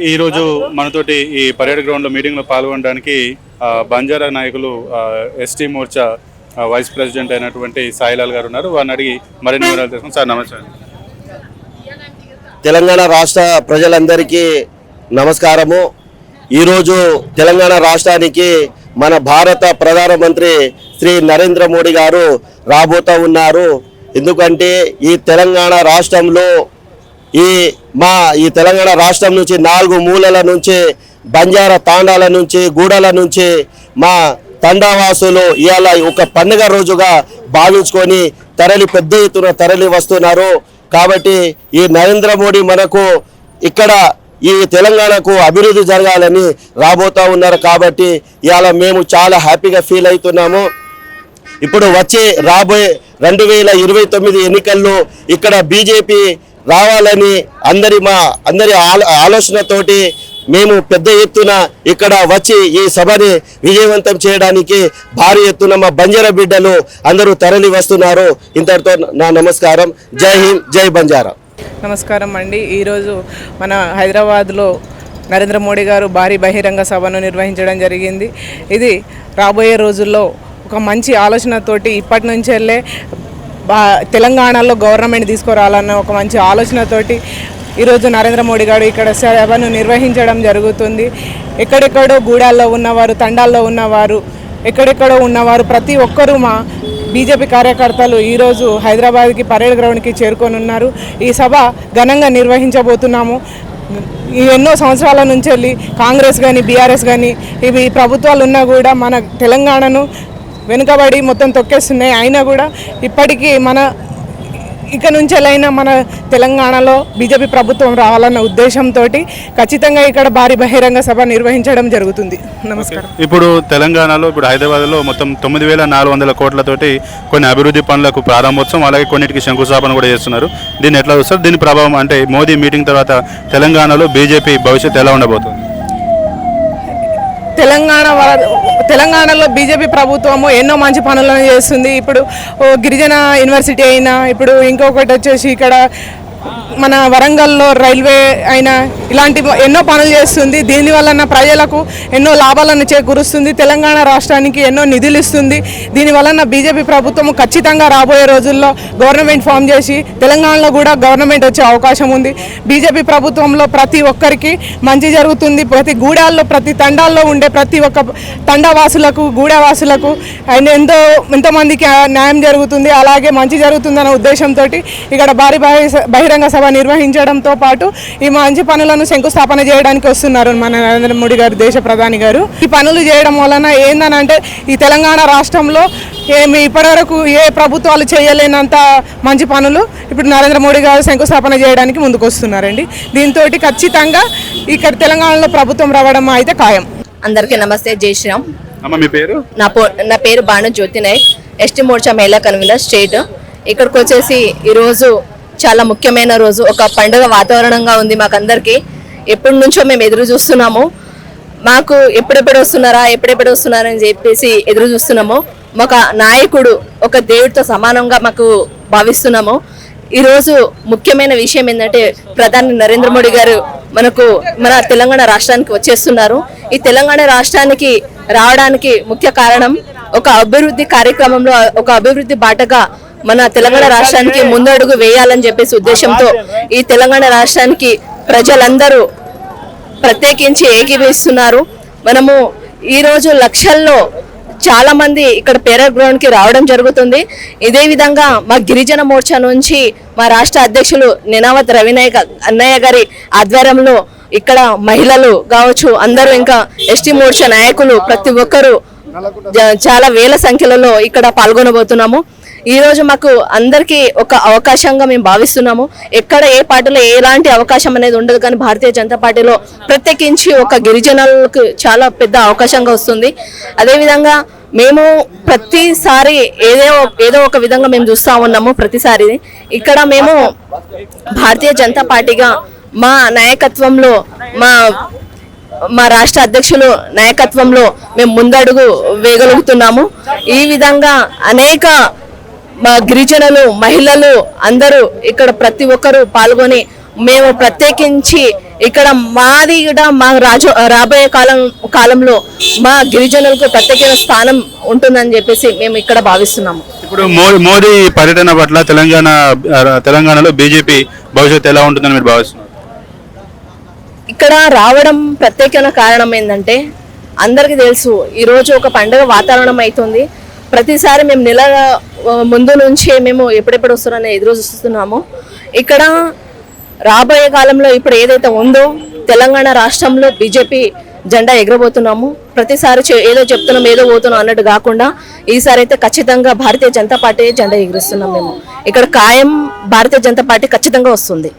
ఈ రోజు మనతోటి ఈ పరేడ్ గ్రౌండ్ లో మీటింగ్ లో పాల్గొనడానికి బంజారా నాయకులు ఎస్టీ మోర్చా వైస్ ప్రెసిడెంట్ అయినటువంటి సాయిలాల్ గారు ఉన్నారు. వారిని అడిగి మరిన్ని వివరాలు తెలుసుకుందాం. సార్ నమస్తే. తెలంగాణ రాష్ట్ర ప్రజలందరికీ నమస్కారము. ఈరోజు తెలంగాణ రాష్ట్రానికి మన భారత ప్రధానమంత్రి శ్రీ నరేంద్ర మోడీ గారు రాబోతూ ఉన్నారు. ఎందుకంటే ఈ తెలంగాణ రాష్ట్రంలో ఈ తెలంగాణ రాష్ట్రం నుంచి 4 మూలల నుంచి బంజారా తాండాల నుంచి గూడల నుంచి మా తండావాసులు ఇవాళ ఒక పండుగ రోజుగా భావించుకొని పెద్ద ఎత్తున తరలి వస్తున్నారు. కాబట్టి ఈ నరేంద్ర మోడీ మనకు ఇక్కడ ఈ తెలంగాణకు అభివృద్ధి జరగాలని రాబోతూ ఉన్నారు. కాబట్టి ఇవాళ మేము చాలా హ్యాపీగా ఫీల్ అవుతున్నాము. ఇప్పుడు రాబోయే 2029 ఎన్నికల్లో ఇక్కడ బీజేపీ రావాలని అందరి ఆలోచనతోటి మేము పెద్ద ఎత్తున ఇక్కడ వచ్చి ఈ సభని విజయవంతం చేయడానికి భారీ ఎత్తున మా బంజారా బిడ్డలు అందరూ తరలి వస్తున్నారు. ఇంతటితో నా నమస్కారం. జై హింద్, జై బంజారా. నమస్కారం అండి. ఈరోజు మన హైదరాబాద్లో నరేంద్ర మోడీ గారు భారీ బహిరంగ సభను నిర్వహించడం జరిగింది. ఇది రాబోయే రోజుల్లో ఒక మంచి ఆలోచనతోటి ఇప్పటి నుంచెల్లే తెలంగాణలో గవర్నమెంట్ తీసుకురావాలన్న ఒక మంచి ఆలోచనతోటి ఈరోజు నరేంద్ర మోడీ గారు ఇక్కడ సభను నిర్వహించడం జరుగుతుంది. ఎక్కడెక్కడో గూడాల్లో ఉన్నవారు, తండాల్లో ఉన్నవారు, ఎక్కడెక్కడో ఉన్నవారు ప్రతి ఒక్కరూ మా బీజేపీ కార్యకర్తలు ఈరోజు హైదరాబాద్కి పరేడ్ గ్రౌండ్కి చేరుకొని ఉన్నారు. ఈ సభ ఘనంగా నిర్వహించబోతున్నాము. ఎన్నో సంవత్సరాల నుంచి వెళ్ళి కాంగ్రెస్ కానీ బీఆర్ఎస్ కానీ ఇవి ప్రభుత్వాలు ఉన్నా కూడా మన తెలంగాణను వెనుకబడి మొత్తం తొక్కేస్తున్నాయి. అయినా కూడా ఇప్పటికీ ఇక నుంచి ఎలా మన తెలంగాణలో బీజేపీ ప్రభుత్వం రావాలన్న ఉద్దేశంతో ఖచ్చితంగా ఇక్కడ భారీ బహిరంగ సభ నిర్వహించడం జరుగుతుంది. నమస్కారం. ఇప్పుడు తెలంగాణలో హైదరాబాద్లో మొత్తం 9,400 కోట్లతోటి కొన్ని అభివృద్ధి పనులకు ప్రారంభోత్సవం, అలాగే కొన్నిటికి శంకుస్థాపన కూడా చేస్తున్నారు. దీన్ని ఎట్లా చూస్తారు? దీని ప్రభావం అంటే మోదీ మీటింగ్ తర్వాత తెలంగాణలో బీజేపీ భవిష్యత్తు ఎలా ఉండబోతుంది? తెలంగాణలో బీజేపీ ప్రభుత్వము ఎన్నో మంచి పనులను చేస్తుంది. ఇప్పుడు గిరిజన యూనివర్సిటీ అయినా, ఇప్పుడు ఇంకొకటి వచ్చేసి ఇక్కడ మన వరంగల్లో రైల్వే అయినా ఇలాంటి ఎన్నో పనులు చేస్తుంది. దీనివల్ల ప్రజలకు ఎన్నో లాభాలను చేకూరుస్తుంది. తెలంగాణ రాష్ట్రానికి ఎన్నో నిధులు ఇస్తుంది. దీనివలన బీజేపీ ప్రభుత్వం ఖచ్చితంగా రాబోయే రోజుల్లో గవర్నమెంట్ ఫామ్ చేసి తెలంగాణలో కూడా గవర్నమెంట్ వచ్చే అవకాశం ఉంది. బీజేపీ ప్రభుత్వంలో ప్రతి ఒక్కరికి మంచి జరుగుతుంది. ప్రతి గూడాల్లో, ప్రతి తండాల్లో ఉండే ప్రతి ఒక్క తండావాసులకు, గూడవాసులకు ఎంతోమందికి న్యాయం జరుగుతుంది, అలాగే మంచి జరుగుతుందన్న ఉద్దేశంతో ఇక్కడ భారీ బహిరంగ సభ నిర్వహించడంతో పాటు ఈ మంచి పనులను శంకుస్థాపన చేయడానికి వస్తున్నారు మన నరేంద్ర మోడీ గారు, దేశ ప్రధాని గారు. ఈ పనులు చేయడం వలన ఏందనంటే ఈ తెలంగాణ రాష్ట్రంలో ఇప్పటివరకు ఏ ప్రభుత్వాలు చేయలేనంత మంచి పనులు ఇప్పుడు నరేంద్ర మోడీ గారు శంకుస్థాపన చేయడానికి ముందుకు వస్తున్నారండి. దీంతో ఖచ్చితంగా ఇక్కడ తెలంగాణలో ప్రభుత్వం రావడం అయితే ఖాయం. అందరికీ నమస్తే. జై శ్రీరామ్. మీ పేరు? నా పేరు బాను జ్యోతి నాయక్, ఎస్టీ మోర్చా మహిళా కన్వీనర్ స్టేట్. ఇక్కడికి వచ్చేసి ఈరోజు చాలా ముఖ్యమైన రోజు. ఒక పండుగ వాతావరణంగా ఉంది మాకందరికీ. ఎప్పటి నుంచో మేము ఎదురు చూస్తున్నాము. మాకు ఎప్పుడెప్పుడు వస్తున్నారా అని చెప్పేసి ఎదురు చూస్తున్నాము. ఒక నాయకుడు, ఒక దేవుడితో సమానంగా మాకు భావిస్తున్నాము. ఈరోజు ముఖ్యమైన విషయం ఏంటంటే ప్రధాని నరేంద్ర మోడీ గారు మన తెలంగాణ రాష్ట్రానికి వచ్చేస్తున్నారు. ఈ తెలంగాణ రాష్ట్రానికి రావడానికి ముఖ్య కారణం ఒక అభివృద్ధి కార్యక్రమంలో, ఒక అభివృద్ధి బాటగా మన తెలంగాణ రాష్ట్రానికి ముందడుగు వేయాలని చెప్పేసి ఉద్దేశంతో ఈ తెలంగాణ రాష్ట్రానికి ప్రజలందరూ ప్రత్యేకించి ఏకీభవిస్తున్నారు. మనము ఈరోజు లక్షల్లో చాలా మంది ఇక్కడ పరేడ్ గ్రౌండ్ కి రావడం జరుగుతుంది. ఇదే విధంగా మా గిరిజన మోర్చా నుంచి మా రాష్ట్ర అధ్యక్షులు నినావత్ రవినాయక్ అన్నయ్య గారి ఆధ్వర్యంలో ఇక్కడ మహిళలు కావచ్చు, అందరూ ఇంకా ఎస్టీ మోర్చా నాయకులు ప్రతి ఒక్కరూ చాలా వేల సంఖ్యలలో ఇక్కడ పాల్గొనబోతున్నాము. ఈ రోజు మాకు అందరికీ ఒక అవకాశంగా మేము భావిస్తున్నాము. ఎక్కడ ఏ పార్టీలో ఎలాంటి అవకాశం అనేది ఉండదు, కానీ భారతీయ జనతా పార్టీలో ప్రత్యేకించి ఒక గిరిజనులకు చాలా పెద్ద అవకాశంగా వస్తుంది. అదేవిధంగా మేము ప్రతిసారి ఏదో ఒక విధంగా మేము చూస్తూ ఉన్నాము. ప్రతిసారి ఇక్కడ మేము భారతీయ జనతా పార్టీగా మా నాయకత్వంలో, మా రాష్ట్ర అధ్యక్షులు నాయకత్వంలో మేము ముందడుగు వేయగలుగుతున్నాము. ఈ విధంగా అనేక మా గిరిజనులు, మహిళలు అందరూ ఇక్కడ ప్రతి ఒక్కరూ పాల్గొని మేము ప్రత్యేకించి ఇక్కడ మాది కూడా మా రాబోయే కాలంలో మా గిరిజనులకు ప్రత్యేకమైన స్థానం ఉంటుందని చెప్పేసి మేము ఇక్కడ భావిస్తున్నాము. ఇప్పుడు మోదీ పర్యటన పట్ల తెలంగాణలో బీజేపీ భవిష్యత్తు ఎలా ఉంటుందని మీరు భావిస్తున్నారు? ఇక్కడ రావడం ప్రత్యేకమైన కారణం ఏంటంటే అందరికీ తెలుసు ఈరోజు ఒక పండుగ వాతావరణం అవుతుంది. ప్రతిసారి మేము నెల ముందు నుంచే మేము ఎప్పుడెప్పుడు వస్తున్నారని ఎదురు చూస్తున్నాము. ఇక్కడ రాబోయే కాలంలో ఇప్పుడు ఏదైతే ఉందో తెలంగాణ రాష్ట్రంలో బీజేపీ జెండా ఎగరబోతున్నాము. ప్రతిసారి ఏదో చెప్తున్నాం ఏదో పోతున్నాం అన్నట్టు కాకుండా ఈసారి అయితే ఖచ్చితంగా భారతీయ జనతా పార్టీ జెండా ఎగురుస్తున్నాం. మేము ఇక్కడ ఖాయం భారతీయ జనతా పార్టీ ఖచ్చితంగా వస్తుంది.